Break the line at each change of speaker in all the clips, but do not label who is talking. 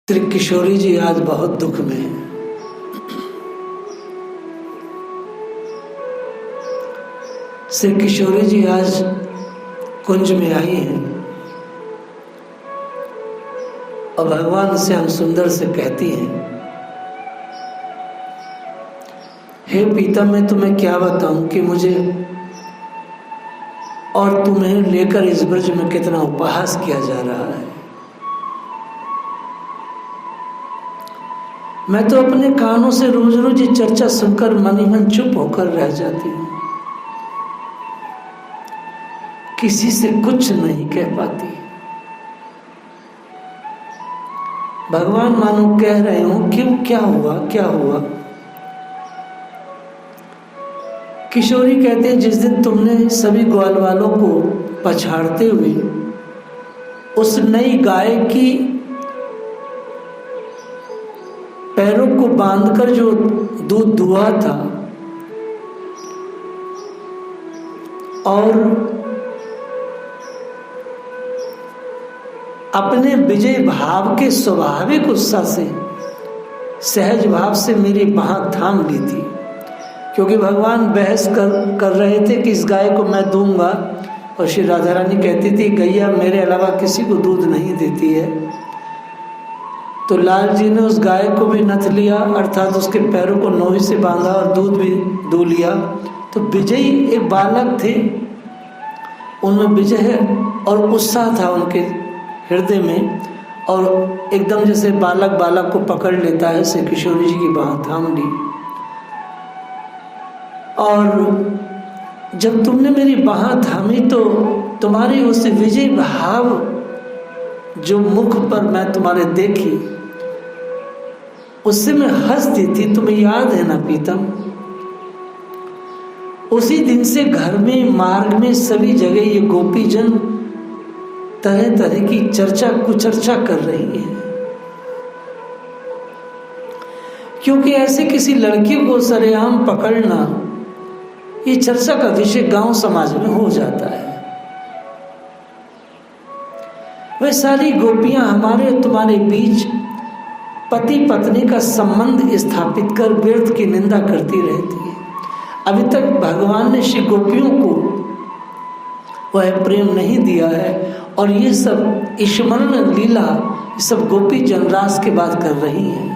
श्री किशोरी जी आज बहुत दुख में हैं। श्री किशोरी जी आज कुंज में आई हैं और भगवान श्याम सुंदर से कहती हैं, हे पीता, मैं तुम्हें क्या बताऊं कि मुझे और तुम्हें लेकर इस ब्रज में कितना उपहास किया जा रहा है। मैं तो अपने कानों से रोज रोज ये चर्चा सुनकर मन ही मन चुप होकर रह जाती हूं, किसी से कुछ नहीं कह पाती। भगवान मानो कह रहे हो, क्यों, क्या हुआ, क्या हुआ? किशोरी कहते हैं, जिस दिन तुमने सभी ग्वाल वालों को पछाड़ते हुए उस नई गाय की पैरों को बांधकर जो दूध दुआ था और अपने विजय भाव के स्वाभाविक उत्साह से, सहज भाव से मेरी बाह थाम ली थी, क्योंकि भगवान बहस कर रहे थे कि इस गाय को मैं दूंगा, और श्री राधा रानी कहती थी, गैया मेरे अलावा किसी को दूध नहीं देती है। तो लाल जी ने उस गाय को भी नथ लिया, अर्थात उसके पैरों को नोही से बांधा और दूध भी दू लिया। तो विजयी एक बालक थे, उनमें विजय और उत्साह था उनके हृदय में, और एकदम जैसे बालक बालक को पकड़ लेता है, श्री किशोरी जी की बाह थाम ली। और जब तुमने मेरी बाह थामी तो तुम्हारी उस विजय भाव जो मुख पर मैं तुम्हारे देखी, उससे मैं हंस दी थी। तुम्हें याद है ना प्रीतम? उसी दिन से घर में, मार्ग में, सभी जगह ये गोपीजन तरह तरह की चर्चा कुचर्चा कर रही है, क्योंकि ऐसे किसी लड़की को सरेआम पकड़ना ये चर्चा का विषय गांव समाज में हो जाता है। वे सारी गोपियां हमारे तुम्हारे बीच पति पत्नी का संबंध स्थापित कर व्यर्थ की निंदा करती रहती है। अभी तक भगवान ने श्री गोपियों को वह प्रेम नहीं दिया है, और ये सब स्मरण लीला, ये सब गोपी जनरास की बात कर रही हैं।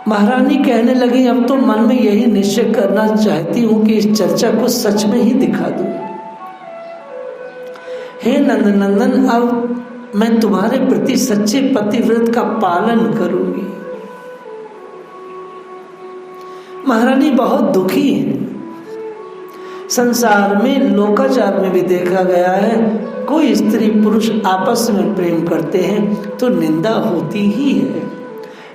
महारानी कहने लगी, अब तो मन में यही निश्चय करना चाहती हूं कि इस चर्चा को सच में ही दिखा दूं। हे नंदनंदन, अब मैं तुम्हारे प्रति सच्चे पतिव्रत का पालन करूंगी। महारानी बहुत दुखी है। संसार में, लोकाचार में भी देखा गया है, कोई स्त्री पुरुष आपस में प्रेम करते हैं तो निंदा होती ही है।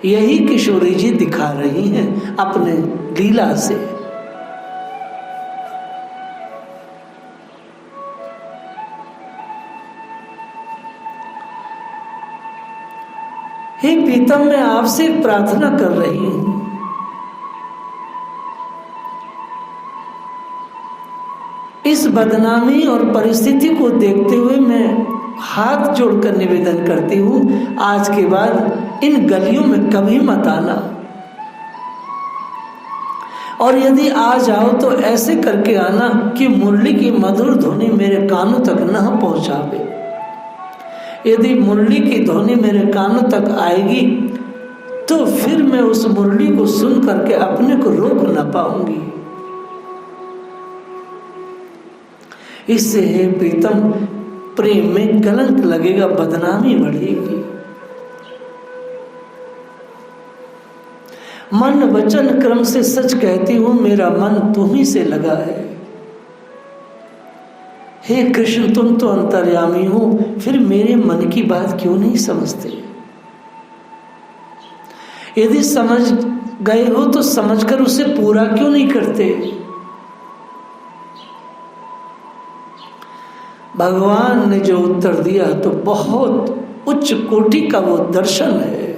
यही किशोरी जी दिखा रही हैं अपने लीला से। हे प्रीतम, मैं आपसे एक प्रार्थना कर रही हूं। इस बदनामी और परिस्थिति को देखते हुए मैं हाथ जोड़कर निवेदन करती हूं, आज के बाद इन गलियों में कभी मत आना, और यदि आ जाओ तो ऐसे करके आना कि मुरली की मधुर ध्वनि मेरे कानों तक न पहुंचावे। यदि मुरली की ध्वनि मेरे कानों तक आएगी तो फिर मैं उस मुरली को सुन करके अपने को रोक न पाऊंगी। इससे हे प्रीतम, प्रेम में कलंक लगेगा, बदनामी बढ़ेगी। मन वचन क्रम से सच कहती हूं, मेरा मन तुम्ही से लगा है। हे कृष्ण, तुम तो अंतर्यामी हो, फिर मेरे मन की बात क्यों नहीं समझते? यदि समझ गए हो तो समझकर उसे पूरा क्यों नहीं करते? भगवान ने जो उत्तर दिया तो बहुत उच्च कोटि का वो दर्शन है।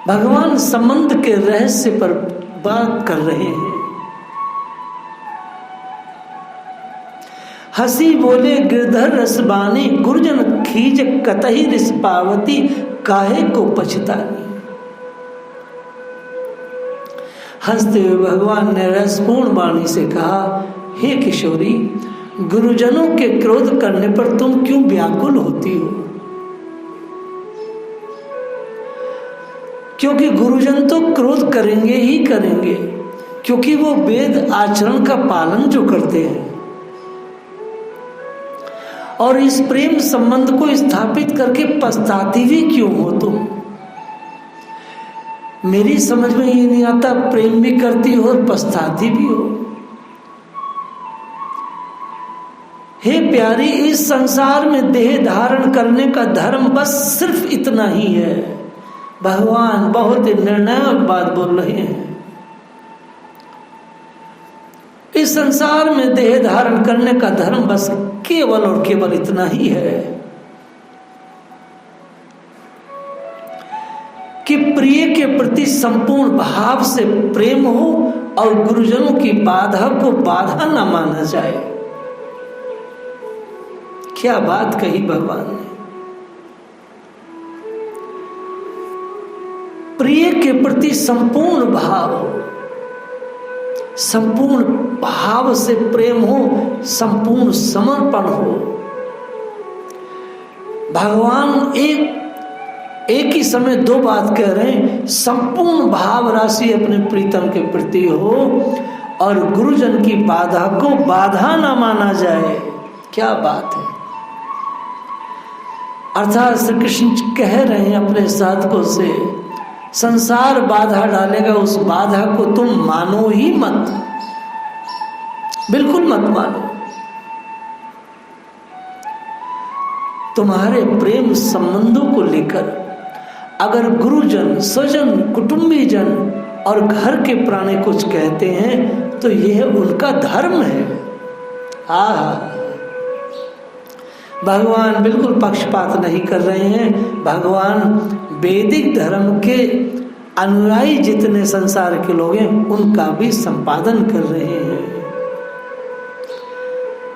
भगवान संबंध के रहस्य पर बात कर रहे हैं। हंसी बोले गिरधर रसबानी, गुरुजन खींच कतही रिस पावती, काहे को पछतानी। हंसते हुए भगवान ने रसपूर्ण वाणी से कहा, हे किशोरी, गुरुजनों के क्रोध करने पर तुम क्यों व्याकुल होती हो? क्योंकि गुरुजन तो क्रोध करेंगे ही करेंगे, क्योंकि वो वेद आचरण का पालन जो करते हैं। और इस प्रेम संबंध को स्थापित करके पछताती भी क्यों हो तुम? मेरी समझ में ये नहीं आता, प्रेम भी करती हो और पछताती भी हो। हे प्यारी, इस संसार में देह धारण करने का धर्म बस सिर्फ इतना ही है। भगवान बहुत ही निर्णायक बात बोल रहे हैं। इस संसार में देह धारण करने का धर्म बस केवल और केवल इतना ही है कि प्रिय के प्रति संपूर्ण भाव से प्रेम हो और गुरुजनों की बाधा को बाधा न माना जाए। क्या बात कही भगवान ने। प्रिय के प्रति संपूर्ण भाव हो, संपूर्ण भाव से प्रेम हो, संपूर्ण समर्पण हो। भगवान एक ही समय दो बात कह रहे हैं, संपूर्ण भाव राशि अपने प्रीतम के प्रति हो और गुरुजन की बाधा को बाधा ना माना जाए। क्या बात है। अर्थात श्री कृष्ण कह रहे हैं अपने साधकों से, संसार बाधा डालेगा, उस बाधा को तुम मानो ही मत, बिल्कुल मत मानो। तुम्हारे प्रेम संबंधों को लेकर अगर गुरुजन, स्वजन, कुटुंबी जन और घर के प्राणी कुछ कहते हैं तो यह उनका धर्म है। भगवान बिल्कुल पक्षपात नहीं कर रहे हैं। भगवान वैदिक धर्म के अनुयायी जितने संसार के लोग हैं उनका भी संपादन कर रहे हैं।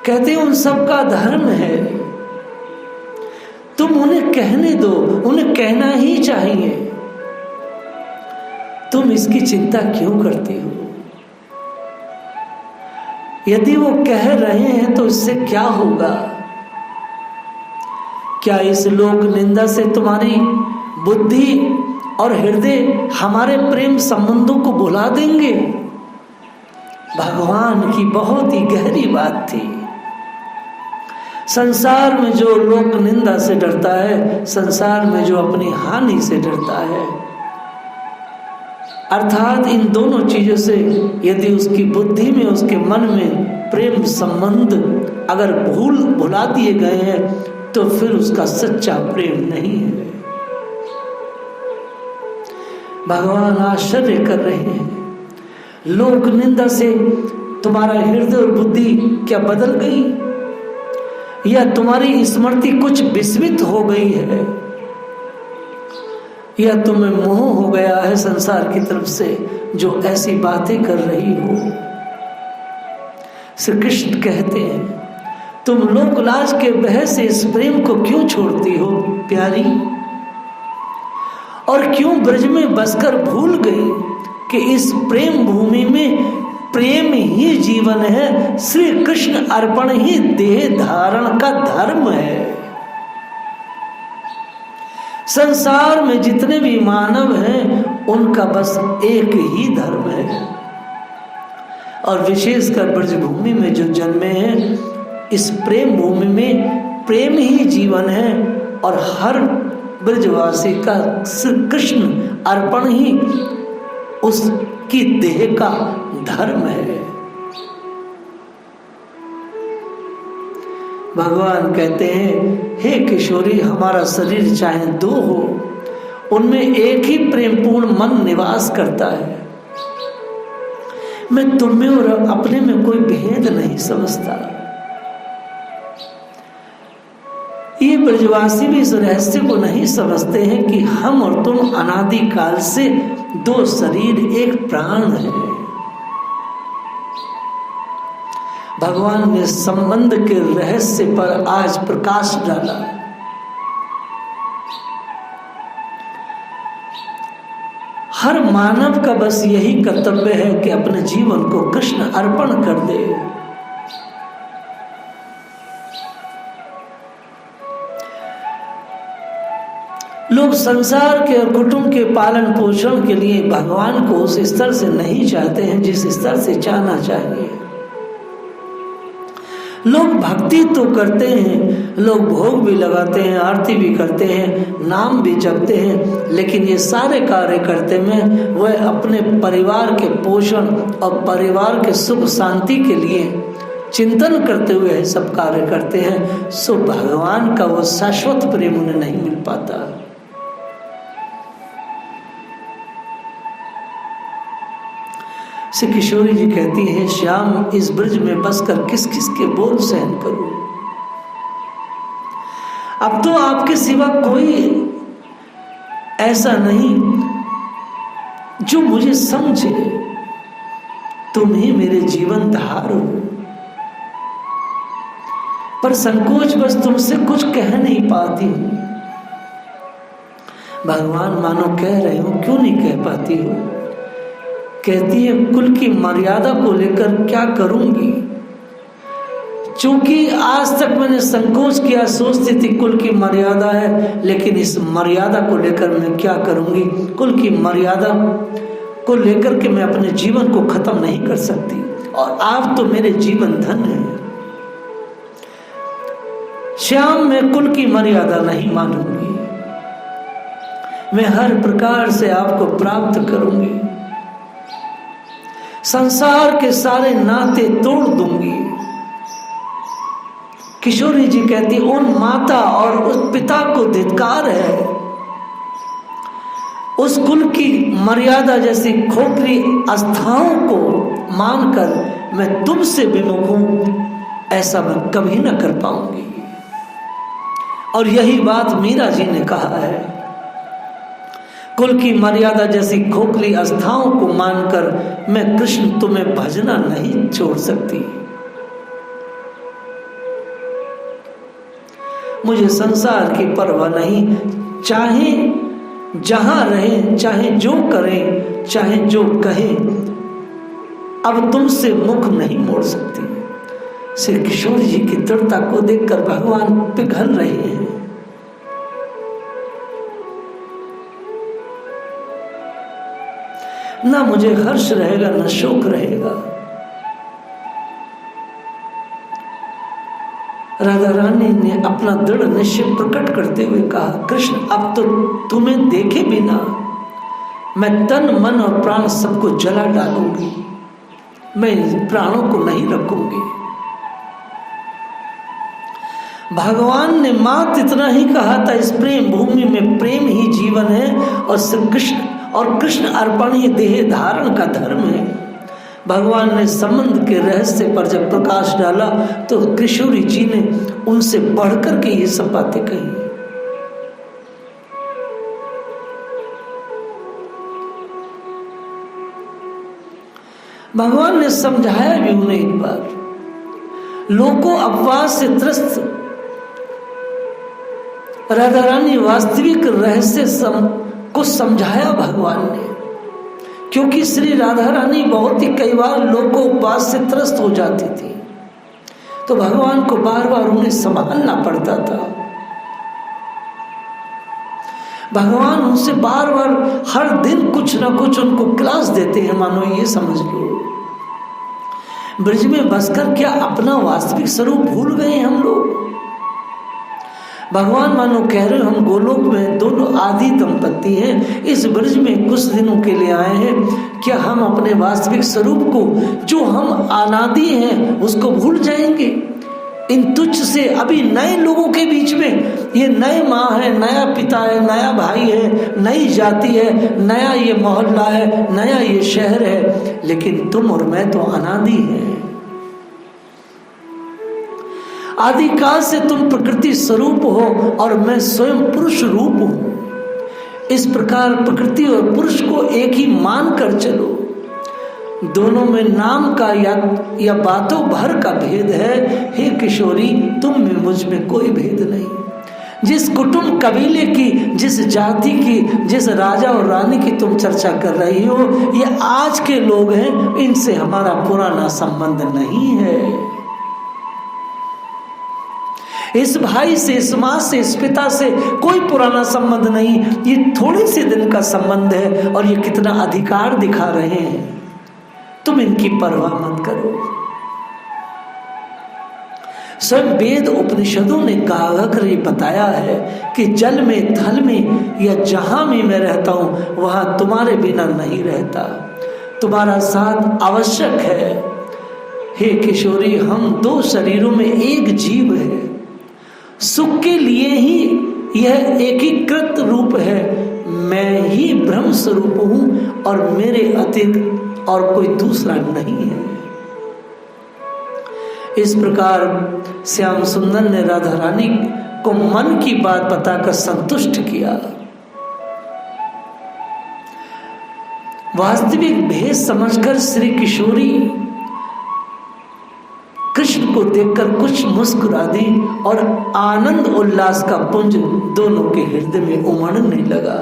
कहते हैं उन सबका धर्म है, तुम उन्हें कहने दो, उन्हें कहना ही चाहिए। तुम इसकी चिंता क्यों करती हो? यदि वो कह रहे हैं तो इससे क्या होगा? क्या इस लोक निंदा से तुम्हारी बुद्धि और हृदय हमारे प्रेम संबंधों को भुला देंगे? भगवान की बहुत ही गहरी बात थी। संसार में जो लोक निंदा से डरता है, संसार में जो अपनी हानि से डरता है, अर्थात इन दोनों चीजों से यदि उसकी बुद्धि में, उसके मन में प्रेम संबंध अगर भुला दिए गए हैं तो फिर उसका सच्चा प्रेम नहीं है। भगवान आश्चर्य कर रहे हैं। लोक निंदा से तुम्हारा हृदय और बुद्धि क्या बदल गई, या तुम्हारी स्मृति कुछ विस्मित हो गई है, या तुम्हें मोह हो गया है संसार की तरफ से जो ऐसी बातें कर रही हो? श्री कृष्ण कहते हैं, तुम लोकलाज के भय से इस प्रेम को क्यों छोड़ती हो प्यारी? और क्यों ब्रज में बसकर भूल गई कि इस प्रेम भूमि में प्रेम ही जीवन है, श्री कृष्ण अर्पण ही देह धारण का धर्म है। संसार में जितने भी मानव हैं उनका बस एक ही धर्म है, और विशेषकर ब्रजभूमि में जो जन्मे हैं, इस प्रेम भूमि में प्रेम ही जीवन है और हर ब्रजवासी का श्री कृष्ण अर्पण ही उसकी देह का धर्म है। भगवान कहते हैं, हे किशोरी, हमारा शरीर चाहे दो हो, उनमें एक ही प्रेमपूर्ण मन निवास करता है। मैं तुम में और अपने में कोई भेद नहीं समझता। ये ब्रजवासी भी इस रहस्य को नहीं समझते हैं कि हम और तुम अनादि काल से दो शरीर एक प्राण है। भगवान ने संबंध के रहस्य पर आज प्रकाश डाला। हर मानव का बस यही कर्तव्य है कि अपने जीवन को कृष्ण अर्पण कर दे। लोग संसार के और कुटुंब के पालन पोषण के लिए भगवान को उस स्तर से नहीं चाहते हैं जिस स्तर से चाहना चाहिए। लोग भक्ति तो करते हैं, लोग भोग भी लगाते हैं, आरती भी करते हैं, नाम भी जपते हैं, लेकिन ये सारे कार्य करते में वह अपने परिवार के पोषण और परिवार के सुख शांति के लिए चिंतन करते हुए सब कार्य करते हैं। सो भगवान का वो शाश्वत प्रेम उन्हें नहीं मिल पाता। श्री किशोरी जी कहती हैं, श्याम इस ब्रज में बसकर किस किस के बोल सहन करूं। अब तो आपके सिवा कोई ऐसा नहीं जो मुझे समझे। तुम ही मेरे जीवन धार हो, पर संकोच बस तुमसे कुछ कह नहीं पाती हूं। भगवान मानो कह रहे हो, क्यों नहीं कह पाती हो? कहती है, कुल की मर्यादा को लेकर क्या करूंगी। चूंकि आज तक मैंने संकोच किया, सोचती थी कुल की मर्यादा है, लेकिन इस मर्यादा को लेकर मैं क्या करूंगी। कुल की मर्यादा को लेकर के मैं अपने जीवन को खत्म नहीं कर सकती, और आप तो मेरे जीवन धन है। श्याम मैं कुल की मर्यादा नहीं मानूंगी, मैं हर प्रकार से आपको प्राप्त करूंगी, संसार के सारे नाते तोड़ दूंगी। किशोरी जी कहती, उन माता और उस पिता को धिक्कार है, उस कुल की मर्यादा जैसी खोखली आस्थाओं को मानकर मैं तुमसे विमुख हूं, ऐसा मैं कभी न कर पाऊंगी। और यही बात मीरा जी ने कहा है, कुल की मर्यादा जैसी खोखली आस्थाओं को मानकर मैं कृष्ण तुम्हें भजना नहीं छोड़ सकती। मुझे संसार की परवाह नहीं, चाहे जहां रहें, चाहे जो करें, चाहे जो कहें, अब तुमसे मुख नहीं मोड़ सकती। श्री किशोर जी की दृढ़ता को देखकर भगवान पिघल रहे हैं। ना मुझे हर्ष रहेगा, न शोक रहेगा। राधा रानी ने अपना दृढ़ निश्चय प्रकट करते हुए कहा, कृष्ण अब तो तुम्हें देखे बिना मैं तन मन और प्राण सबको जला डालूंगी, मैं प्राणों को नहीं रखूंगी। भगवान ने मात्र इतना ही कहा था, इस प्रेम भूमि में प्रेम ही जीवन है, और श्री कृष्ण और कृष्ण अर्पण ही देह धारण का धर्म है। भगवान ने संबंध के रहस्य पर जब प्रकाश डाला तो किशोरी जी ने उनसे बढ़कर के ये सब बातें कही। भगवान ने समझाया भी उन्हें एक बार। लोगों अपवाद से त्रस्त राधा रानी वास्तविक रहस्य को समझाया भगवान ने, क्योंकि श्री राधा रानी बहुत ही कई बार लोगों उपवास से त्रस्त हो जाती थी, तो भगवान को बार बार उन्हें संभालना पड़ता था। भगवान उनसे बार बार हर दिन कुछ ना कुछ उनको क्लास देते हैं, मानो ये समझ लो। ब्रज में बसकर क्या अपना वास्तविक स्वरूप भूल गए हम लोग? भगवान मानो कह रहे, हम गोलोक में दोनों आदि दंपत्ति हैं, इस ब्रज में कुछ दिनों के लिए आए हैं, क्या हम अपने वास्तविक स्वरूप को, जो हम अनादि हैं, उसको भूल जाएंगे? इन तुच्छ से अभी नए लोगों के बीच में, ये नए माँ है, नया पिता है, नया भाई है, नई जाति है, नया ये मोहल्ला है, नया ये शहर है, लेकिन तुम और मैं तो अनादि हैं। आदिकाल से तुम प्रकृति स्वरूप हो और मैं स्वयं पुरुष रूप हूं। इस प्रकार प्रकृति और पुरुष को एक ही मान कर चलो। दोनों में नाम का या बातों भर का भेद है। हे किशोरी, तुम में मुझ में कोई भेद नहीं। जिस कुटुंब कबीले की, जिस जाति की, जिस राजा और रानी की तुम चर्चा कर रही हो, ये आज के लोग हैं, इनसे हमारा पुराना संबंध नहीं है। इस भाई से, इस माँ से, इस पिता से कोई पुराना संबंध नहीं। ये थोड़े से दिन का संबंध है और ये कितना अधिकार दिखा रहे हैं। तुम इनकी परवाह मत करो। स्वयं वेद उपनिषदों ने गा कर ये बताया है कि जल में, थल में या जहां भी मैं रहता हूं वहां तुम्हारे बिना नहीं रहता। तुम्हारा साथ आवश्यक है। हे किशोरी, हम दो शरीरों में एक जीव है। सुख के लिए ही यह एकीकृत रूप है। मैं ही ब्रह्म स्वरूप हूं और मेरे अतिरिक्त और कोई दूसरा नहीं है। इस प्रकार श्याम सुंदर ने राधा रानी को मन की बात बताकर संतुष्ट किया। वास्तविक भेद समझकर श्री किशोरी कृष्ण को देखकर कुछ मुस्कुरा दी और आनंद उल्लास का पुंज दोनों के हृदय में उमड़ने लगा।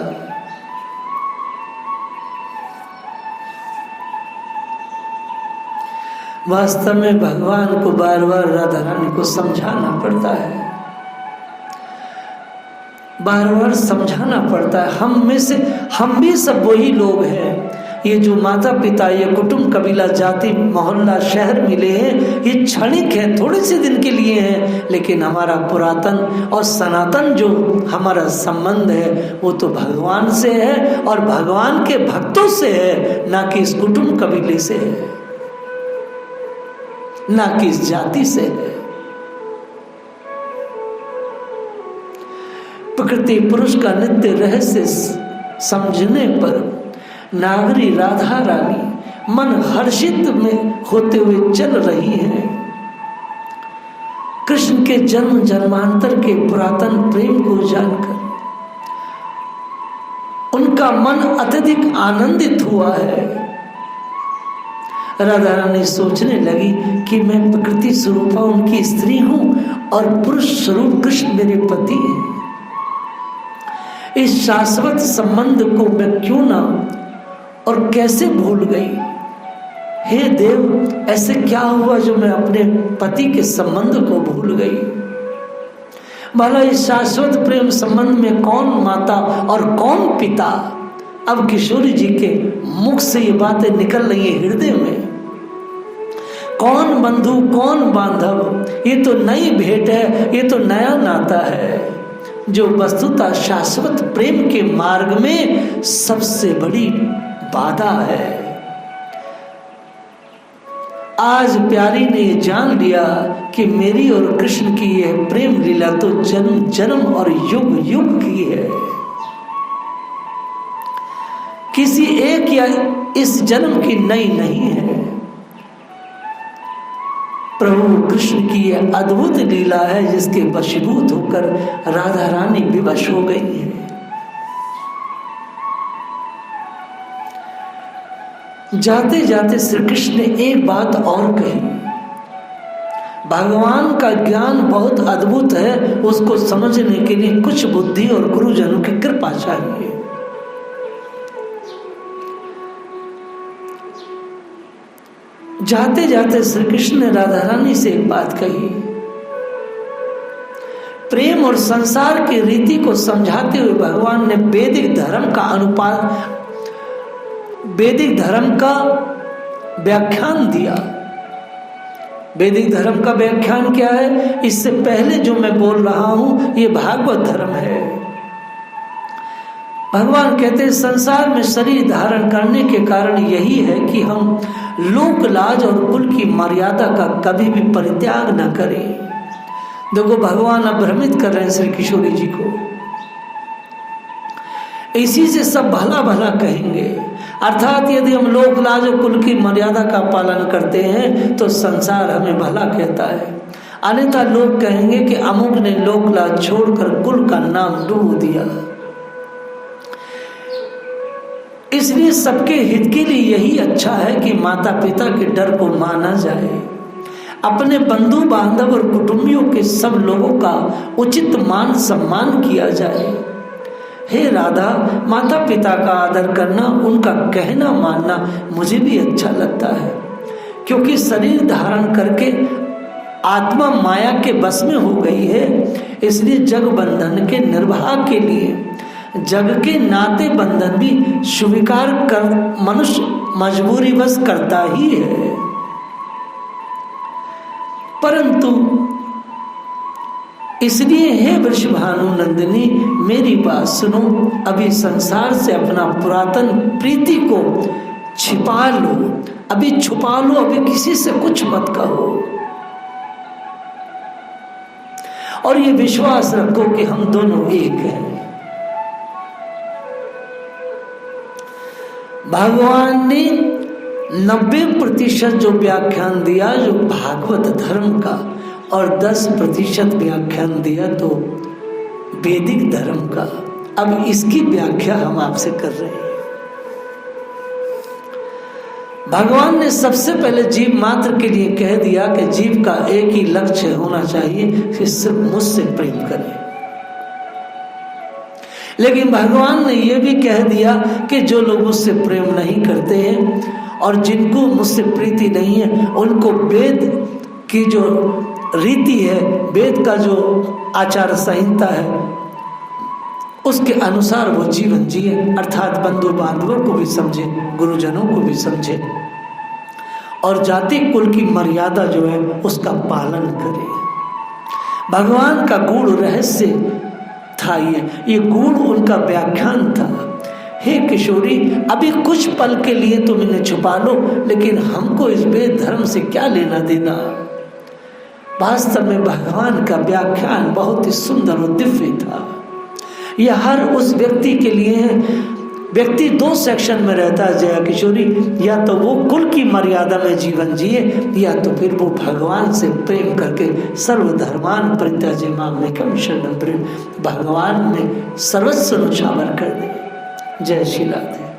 वास्तव में भगवान को बार बार राधा रानी को समझाना पड़ता है, बार बार समझाना पड़ता है। हम भी सब वही लोग हैं। ये जो माता पिता, ये कुटुंब, कबीला, जाति, मोहल्ला, शहर मिले हैं, ये क्षणिक है, थोड़े से दिन के लिए हैं। लेकिन हमारा पुरातन और सनातन जो हमारा संबंध है वो तो भगवान से है और भगवान के भक्तों से है, ना कि इस कुटुंब कबीले से है, ना कि इस जाति से है। प्रकृति पुरुष का नित्य रहस्य समझने पर नागरी राधा रानी मन हर्षित में होते हुए चल रही है। कृष्ण के जन्म जन्मांतर के पुरातन प्रेम को जानकर उनका मन अत्यधिक आनंदित हुआ है। राधा रानी सोचने लगी कि मैं प्रकृति स्वरूपा उनकी स्त्री हूं और पुरुष स्वरूप कृष्ण मेरे पति हैं। इस शाश्वत संबंध को मैं क्यों ना और कैसे भूल गई। हे देव, ऐसे क्या हुआ जो मैं अपने पति के संबंध को भूल गई। भला इस शाश्वत प्रेम संबंध में कौन माता और कौन पिता। अब किशोरी जी के मुख से ये बातें निकल रही है हृदय में। कौन बंधु, कौन बांधव, ये तो नई भेंट है, ये तो नया नाता है जो वस्तुतः शाश्वत प्रेम के मार्ग में सबसे बड़ी बाधा है। आज प्यारी ने जान लिया कि मेरी और कृष्ण की यह प्रेम लीला तो जन्म जन्म और युग युग की है। किसी एक या इस जन्म की नई नहीं है। प्रभु कृष्ण की यह अद्भुत लीला है जिसके वशीभूत होकर राधा रानी विवश हो गई है। जाते जाते श्री कृष्ण ने एक बात और कही। भगवान का ज्ञान बहुत अद्भुत है, उसको समझने के लिए कुछ बुद्धि और गुरुजनों की कृपा चाहिए। जाते जाते श्री कृष्ण ने राधा रानी से एक बात कही। प्रेम और संसार की रीति को समझाते हुए भगवान ने वैदिक धर्म का व्याख्यान दिया। वैदिक धर्म का व्याख्यान क्या है? इससे पहले जो मैं बोल रहा हूं ये भागवत धर्म है। भगवान कहते हैं संसार में शरीर धारण करने के कारण यही है कि हम लोक लाज और कुल की मर्यादा का कभी भी परित्याग न करें। देखो भगवान अब भ्रमित कर रहे हैं श्री किशोरी जी को। इसी से सब भला भला कहेंगे। अर्थात यदि हम लोक लाज और कुल की मर्यादा का पालन करते हैं तो संसार हमें भला कहता है, अन्यथा लोग कहेंगे कि अमुक ने लोक लाज छोड़कर कुल का नाम डूब दिया। इसलिए सबके हित के लिए यही अच्छा है कि माता पिता के डर को माना जाए, अपने बंधु बांधव और कुटुंबियों के सब लोगों का उचित मान सम्मान किया जाए। हे राधा, माता पिता का आदर करना, उनका कहना मानना मुझे भी अच्छा लगता है, क्योंकि शरीर धारण करके आत्मा माया के बस में हो गई है। इसलिए जग बंधन के निर्वाह के लिए जग के नाते बंधन भी स्वीकार कर मनुष्य मजबूरी बस करता ही है। परंतु इसलिए हे वृषभानु नंदिनी, मेरी बात सुनो, अभी संसार से अपना पुरातन प्रीति को छिपा लो, अभी छुपा लो, अभी किसी से कुछ मत कहो और ये विश्वास रखो कि हम दोनों एक हैं। भगवान ने 90% जो व्याख्यान दिया जो भागवत धर्म का, और 10% व्याख्यान दिया तो वैदिक धर्म का। अब इसकी व्याख्या हम आपसे कर रहे हैं। भगवान ने सबसे पहले जीव मात्र के लिए कह दिया कि जीव का एक ही लक्ष्य होना चाहिए कि सिर्फ मुझसे प्रेम करे। लेकिन भगवान ने यह भी कह दिया कि जो लोग मुझसे प्रेम नहीं करते हैं और जिनको मुझसे प्रीति नहीं है, उनको वेद की जो रीति है, वेद का जो आचार संहिता है, उसके अनुसार वो जीवन जिए, अर्थात बंधु बांधवों को भी समझे, गुरुजनों को भी समझे और जाति कुल की मर्यादा जो है उसका पालन करे। भगवान का गूढ़ रहस्य था ये गूढ़ उनका व्याख्यान था। हे किशोरी, अभी कुछ पल के लिए तुम इन्हें छुपा लो, लेकिन हमको इस वेद धर्म से क्या लेना देना। वास्तव में भगवान का व्याख्यान बहुत ही सुंदर और दिव्य था। यह हर उस व्यक्ति के लिए है। व्यक्ति 2 सेक्शन में रहता है जया किशोरी, या तो वो कुल की मर्यादा में जीवन जिए, या तो फिर वो भगवान से प्रेम करके सर्वधर्मान परित्याज्य मामेकं शरणं व्रज, भगवान में सर्वस्व न्यौछावर कर दे। जय श्री राधे।